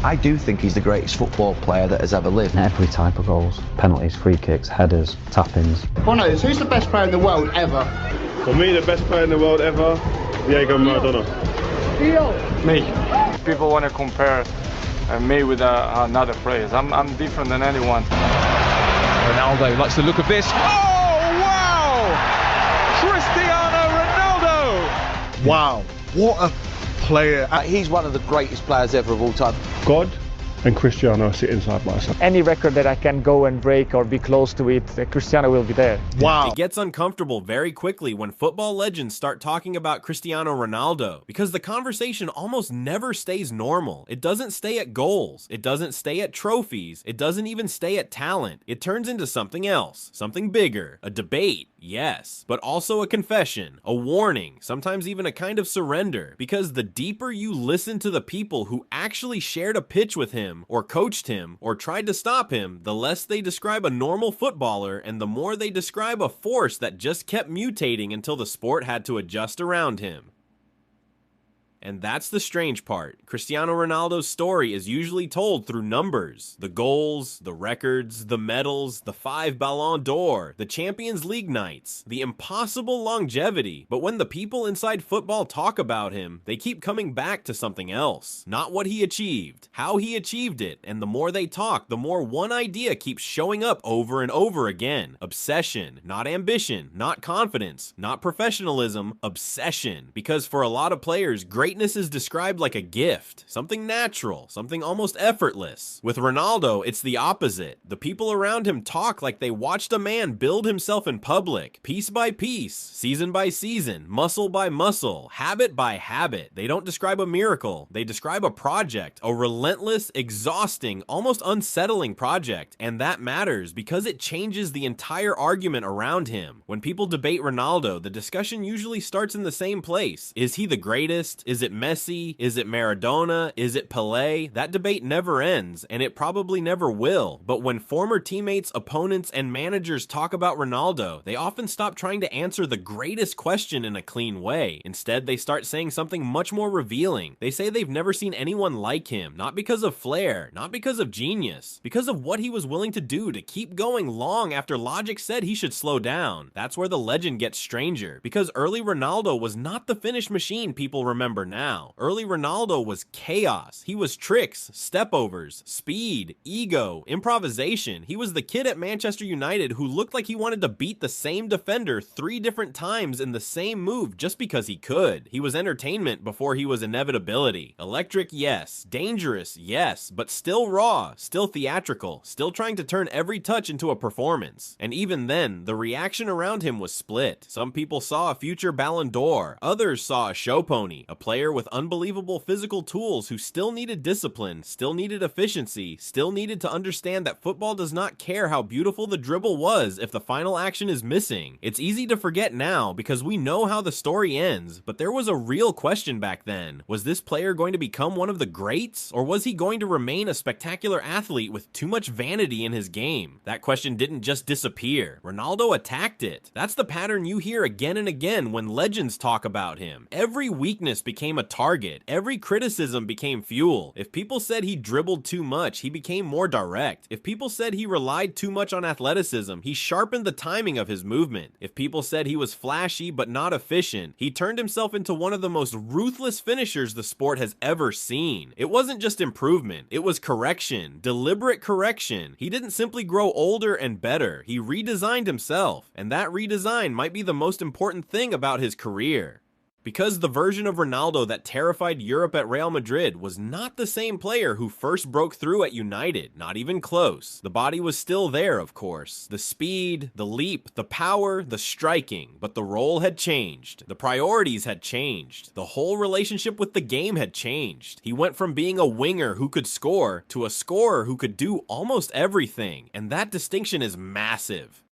I do think he's the greatest football player that has ever lived. Every type of goals, penalties, free kicks, headers, tap-ins. Bonos, who's the best player in the world ever? For me, the best player in the world ever, Diego Maradona. Me. People want to compare me with another player. I'm different than anyone. Ronaldo likes the look of this. Oh, wow! Cristiano Ronaldo! Wow, what a player. He's one of the greatest players ever of all time. God and Cristiano are sitting side by side. Any record that I can go and break or be close to it, Cristiano will be there. Wow. It gets uncomfortable very quickly when football legends start talking about Cristiano Ronaldo, because the conversation almost never stays normal. It doesn't stay at goals. It doesn't stay at trophies. It doesn't even stay at talent. It turns into something else, something bigger, a debate. Yes, but also a confession, a warning, sometimes even a kind of surrender, because the deeper you listen to the people who actually shared a pitch with him, or coached him, or tried to stop him, the less they describe a normal footballer, and the more they describe a force that just kept mutating until the sport had to adjust around him. And that's the strange part. Cristiano Ronaldo's story is usually told through numbers. The goals, the records, the medals, the 5 Ballon d'Or, the Champions League nights, the impossible longevity. But when the people inside football talk about him, they keep coming back to something else. Not what he achieved, how he achieved it. And the more they talk, the more one idea keeps showing up over and over again. Obsession, not ambition, not confidence, not professionalism, obsession. Because for a lot of players, greatness is described like a gift, something natural, something almost effortless. With Ronaldo, it's the opposite. The people around him talk like they watched a man build himself in public, piece by piece, season by season, muscle by muscle, habit by habit. They don't describe a miracle. They describe a project, a relentless, exhausting, almost unsettling project. And that matters because it changes the entire argument around him. When people debate Ronaldo, the discussion usually starts in the same place. Is he the greatest? Is it Messi? Is it Maradona? Is it Pelé? That debate never ends, and it probably never will. But when former teammates, opponents, and managers talk about Ronaldo, they often stop trying to answer the greatest question in a clean way. Instead, they start saying something much more revealing. They say they've never seen anyone like him, not because of flair, not because of genius, because of what he was willing to do to keep going long after logic said he should slow down. That's where the legend gets stranger, because early Ronaldo was not the finished machine people remember now. Early Ronaldo was chaos. He was tricks, stepovers, speed, ego, improvisation. He was the kid at Manchester United who looked like he wanted to beat the same defender 3 different times in the same move just because he could. He was entertainment before he was inevitability. Electric, yes. Dangerous, yes. But still raw, still theatrical, still trying to turn every touch into a performance. And even then, the reaction around him was split. Some people saw a future Ballon d'Or. Others saw a show pony, a player with unbelievable physical tools who still needed discipline, still needed efficiency, still needed to understand that football does not care how beautiful the dribble was if the final action is missing. It's easy to forget now because we know how the story ends, but there was a real question back then. Was this player going to become one of the greats, or was he going to remain a spectacular athlete with too much vanity in his game? That question didn't just disappear. Ronaldo attacked it. That's the pattern you hear again and again when legends talk about him. Every weakness became a target. Every criticism became fuel. If people said he dribbled too much, he became more direct. If people said he relied too much on athleticism, he sharpened the timing of his movement. If people said he was flashy but not efficient, he turned himself into one of the most ruthless finishers the sport has ever seen. It wasn't just improvement, it was correction, deliberate correction. He didn't simply grow older and better, he redesigned himself, and that redesign might be the most important thing about his career. Because the version of Ronaldo that terrified Europe at Real Madrid was not the same player who first broke through at United, not even close. The body was still there, of course. The speed, the leap, the power, the striking. But the role had changed. The priorities had changed. The whole relationship with the game had changed. He went from being a winger who could score to a scorer who could do almost everything. And that distinction is massive.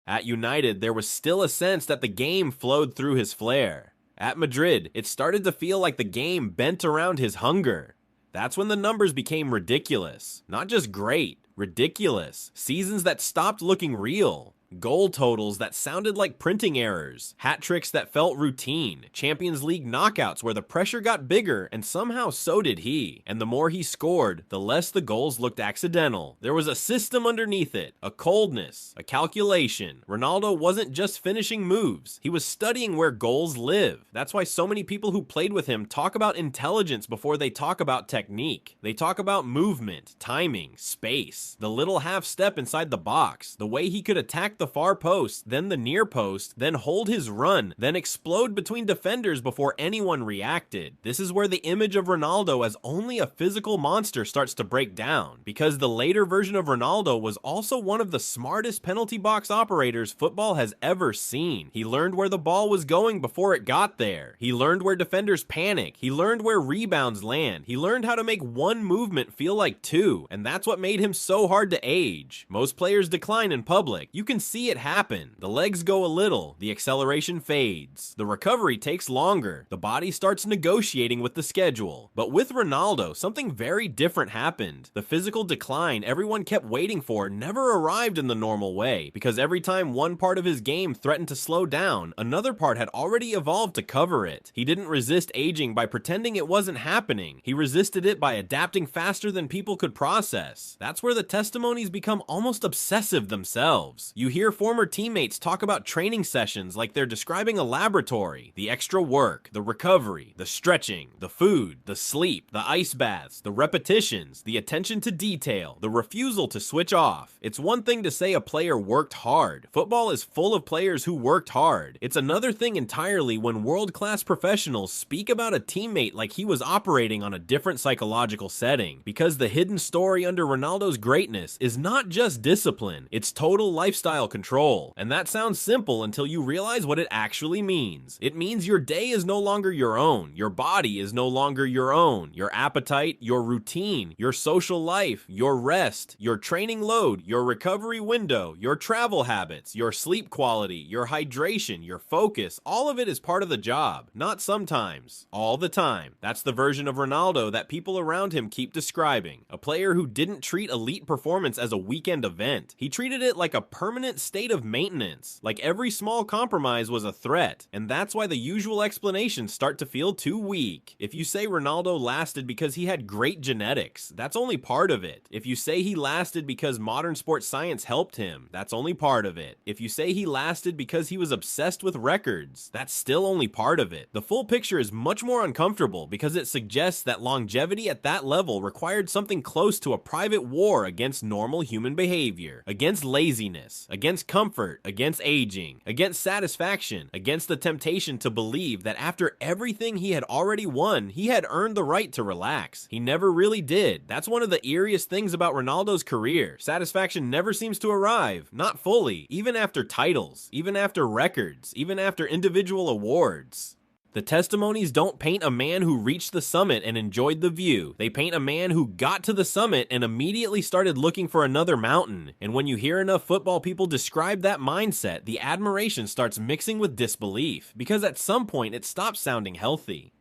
At United, there was still a sense that the game flowed through his flair. At Madrid, it started to feel like the game bent around his hunger. That's when the numbers became ridiculous. Not just great, ridiculous. Seasons that stopped looking real. Goal totals that sounded like printing errors, hat tricks that felt routine, Champions League knockouts where the pressure got bigger and somehow so did he. And the more he scored, the less the goals looked accidental. There was a system underneath it, a coldness, a calculation. Ronaldo wasn't just finishing moves, he was studying where goals live. That's why so many people who played with him talk about intelligence before they talk about technique. They talk about movement, timing, space, the little half step inside the box, the way he could attack the far post, then the near post, then hold his run, then explode between defenders before anyone reacted. This is where the image of Ronaldo as only a physical monster starts to break down, because the later version of Ronaldo was also one of the smartest penalty box operators football has ever seen. He learned where the ball was going before it got there. He learned where defenders panic. He learned where rebounds land. He learned how to make one movement feel like two, and that's what made him so hard to age. Most players decline in public. You can see it happen. The legs go a little, the acceleration fades, the recovery takes longer, the body starts negotiating with the schedule. But with Ronaldo, something very different happened. The physical decline everyone kept waiting for never arrived in the normal way, because every time one part of his game threatened to slow down, another part had already evolved to cover it. He didn't resist aging by pretending it wasn't happening. He resisted it by adapting faster than people could process. That's where the testimonies become almost obsessive themselves. You hear former teammates talk about training sessions like they're describing a laboratory. The extra work, the recovery, the stretching, the food, the sleep, the ice baths, the repetitions, the attention to detail, the refusal to switch off. It's one thing to say a player worked hard. Football is full of players who worked hard. It's another thing entirely when world-class professionals speak about a teammate like he was operating on a different psychological setting, because the hidden story under Ronaldo's greatness is not just discipline, it's total lifestyle control. And that sounds simple until you realize what it actually means. It means your day is no longer your own, your body is no longer your own, your appetite, your routine, your social life, your rest, your training load, your recovery window, your travel habits, your sleep quality, your hydration, your focus, all of it is part of the job. Not sometimes, all the time. That's the version of Ronaldo that people around him keep describing. A player who didn't treat elite performance as a weekend event. He treated it like a permanent state of maintenance, like every small compromise was a threat, and that's why the usual explanations start to feel too weak. If you say Ronaldo lasted because he had great genetics, that's only part of it. If you say he lasted because modern sports science helped him, that's only part of it. If you say he lasted because he was obsessed with records, that's still only part of it. The full picture is much more uncomfortable because it suggests that longevity at that level required something close to a private war against normal human behavior, against laziness, against comfort, against aging, against satisfaction, against the temptation to believe that after everything he had already won, he had earned the right to relax. He never really did. That's one of the eeriest things about Ronaldo's career. Satisfaction never seems to arrive, not fully, even after titles, even after records, even after individual awards. The testimonies don't paint a man who reached the summit and enjoyed the view. They paint a man who got to the summit and immediately started looking for another mountain. And when you hear enough football people describe that mindset, the admiration starts mixing with disbelief, because at some point it stops sounding healthy.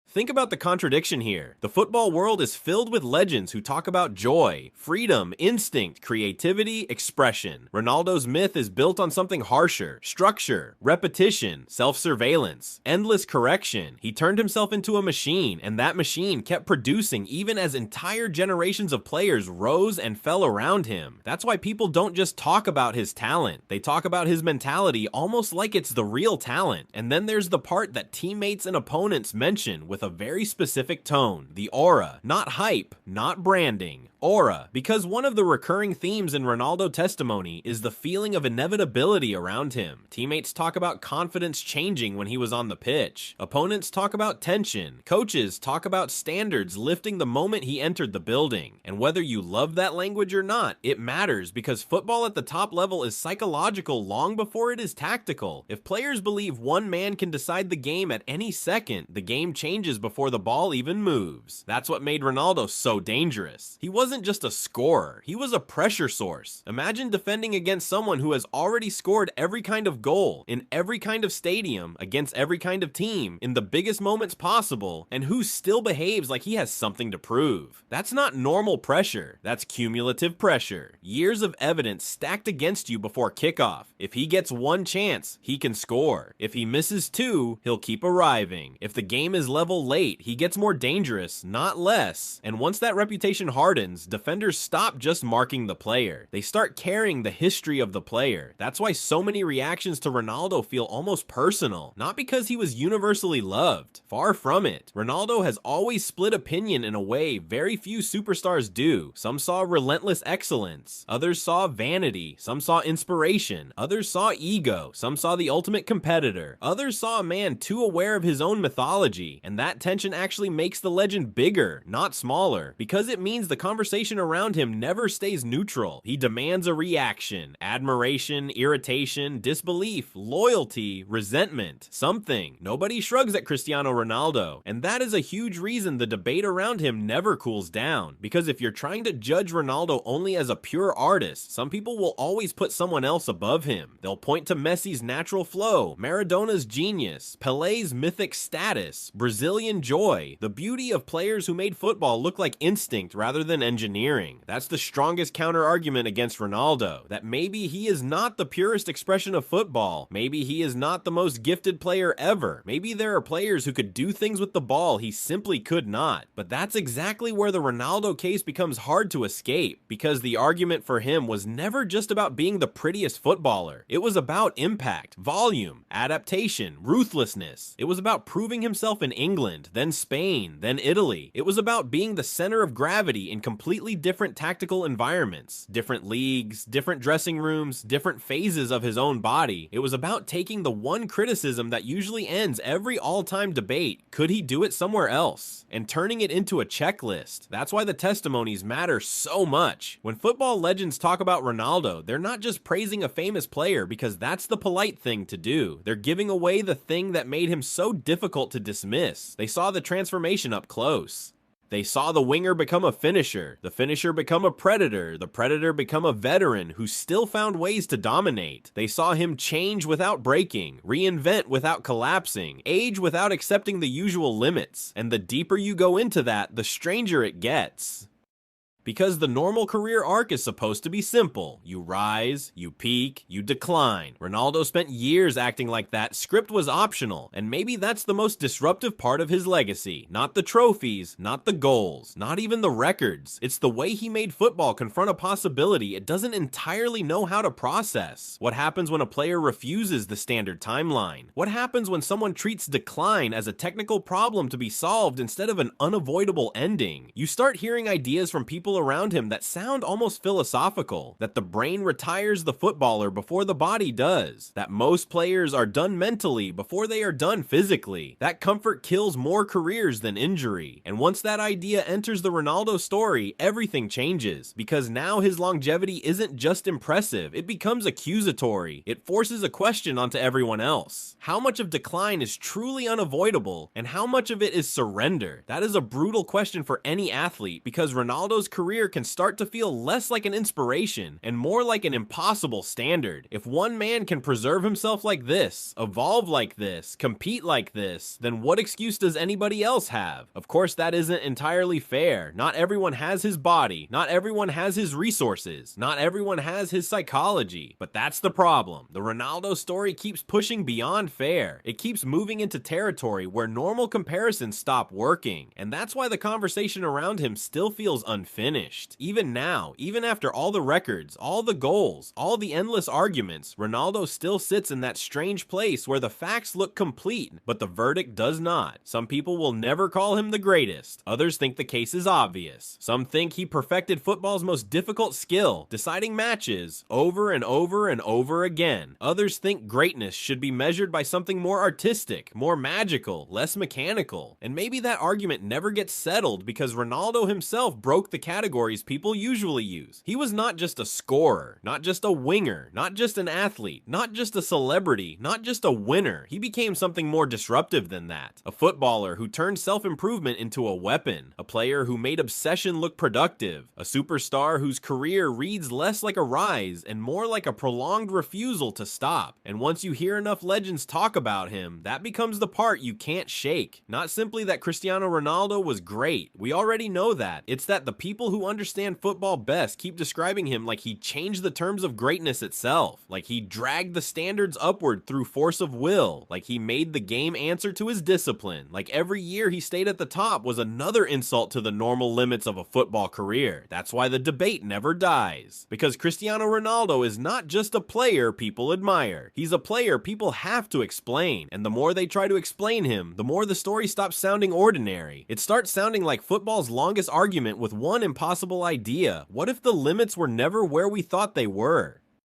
Think about the contradiction here. The football world is filled with legends who talk about joy, freedom, instinct, creativity, expression. Ronaldo's myth is built on something harsher: structure, repetition, self-surveillance, endless correction. He turned himself into a machine, and that machine kept producing even as entire generations of players rose and fell around him. That's why people don't just talk about his talent. They talk about his mentality almost like it's the real talent. And then there's the part that teammates and opponents mention with a very specific tone, the aura. Not hype, not branding. Aura, because one of the recurring themes in Ronaldo testimony is the feeling of inevitability around him. Teammates talk about confidence changing when he was on the pitch. Opponents talk about tension. Coaches talk about standards lifting the moment he entered the building. And whether you love that language or not, it matters, because football at the top level is psychological long before it is tactical. If players believe one man can decide the game at any second, the game changes changes before the ball even moves. That's what made Ronaldo so dangerous. He wasn't just a scorer, he was a pressure source. Imagine defending against someone who has already scored every kind of goal, in every kind of stadium, against every kind of team, in the biggest moments possible, and who still behaves like he has something to prove. That's not normal pressure, that's cumulative pressure. Years of evidence stacked against you before kickoff. If he gets one chance, he can score. If he misses two, he'll keep arriving. If the game is level late, he gets more dangerous, not less. And once that reputation hardens, defenders stop just marking the player. They start carrying the history of the player. That's why so many reactions to Ronaldo feel almost personal. Not because he was universally loved. Far from it. Ronaldo has always split opinion in a way very few superstars do. Some saw relentless excellence. Others saw vanity. Some saw inspiration. Others saw ego. Some saw the ultimate competitor. Others saw a man too aware of his own mythology. And that tension actually makes the legend bigger, not smaller, because it means the conversation around him never stays neutral. He demands a reaction, admiration, irritation, disbelief, loyalty, resentment, something. Nobody shrugs at Cristiano Ronaldo, and that is a huge reason the debate around him never cools down, because if you're trying to judge Ronaldo only as a pure artist, some people will always put someone else above him. They'll point to Messi's natural flow, Maradona's genius, Pelé's mythic status, Brazilian joy, the beauty of players who made football look like instinct rather than engineering. That's the strongest counter-argument against Ronaldo, that maybe he is not the purest expression of football, maybe he is not the most gifted player ever, maybe there are players who could do things with the ball he simply could not. But that's exactly where the Ronaldo case becomes hard to escape, because the argument for him was never just about being the prettiest footballer. It was about impact, volume, adaptation, ruthlessness. It was about proving himself in England, then Spain, then Italy. It was about being the center of gravity in completely different tactical environments, different leagues, different dressing rooms, different phases of his own body. It was about taking the one criticism that usually ends every all-time debate, could he do it somewhere else, and turning it into a checklist. That's why the testimonies matter so much. When football legends talk about Ronaldo, they're not just praising a famous player because that's the polite thing to do. They're giving away the thing that made him so difficult to dismiss. They saw the transformation up close. They saw the winger become a finisher, the finisher become a predator, the predator become a veteran who still found ways to dominate. They saw him change without breaking, reinvent without collapsing, age without accepting the usual limits. And the deeper you go into that, the stranger it gets. Because the normal career arc is supposed to be simple. You rise, you peak, you decline. Ronaldo spent years acting like that. Script was optional, and maybe that's the most disruptive part of his legacy. Not the trophies, not the goals, not even the records. It's the way he made football confront a possibility it doesn't entirely know how to process. What happens when a player refuses the standard timeline? What happens when someone treats decline as a technical problem to be solved instead of an unavoidable ending? You start hearing ideas from people around him that sound almost philosophical, that the brain retires the footballer before the body does, that most players are done mentally before they are done physically, that comfort kills more careers than injury. And once that idea enters the Ronaldo story, everything changes, because now his longevity isn't just impressive, it becomes accusatory. It forces a question onto everyone else. How much of decline is truly unavoidable, and how much of it is surrender? That is a brutal question for any athlete, because Ronaldo's career can start to feel less like an inspiration and more like an impossible standard. If one man can preserve himself like this, evolve like this, compete like this, then what excuse does anybody else have? Of course, that isn't entirely fair. Not everyone has his body, not everyone has his resources, not everyone has his psychology, but that's the problem. The Ronaldo story keeps pushing beyond fair. It keeps moving into territory where normal comparisons stop working, and that's why the conversation around him still feels unfinished. Even now, even after all the records, all the goals, all the endless arguments, Ronaldo still sits in that strange place where the facts look complete, but the verdict does not. Some people will never call him the greatest. Others think the case is obvious. Some think he perfected football's most difficult skill, deciding matches over and over and over again. Others think greatness should be measured by something more artistic, more magical, less mechanical. And maybe that argument never gets settled because Ronaldo himself broke the category categories people usually use. He was not just a scorer, not just a winger, not just an athlete, not just a celebrity, not just a winner. He became something more disruptive than that. A footballer who turned self-improvement into a weapon, a player who made obsession look productive, a superstar whose career reads less like a rise and more like a prolonged refusal to stop. And once you hear enough legends talk about him, that becomes the part you can't shake. Not simply that Cristiano Ronaldo was great. We already know that. It's that the people who understand football best keep describing him like he changed the terms of greatness itself, like he dragged the standards upward through force of will, like he made the game answer to his discipline, like every year he stayed at the top was another insult to the normal limits of a football career. That's why the debate never dies. Because Cristiano Ronaldo is not just a player people admire. He's a player people have to explain, and the more they try to explain him, the more the story stops sounding ordinary. It starts sounding like football's longest argument with one impossible idea. What if the limits were never where we thought they were?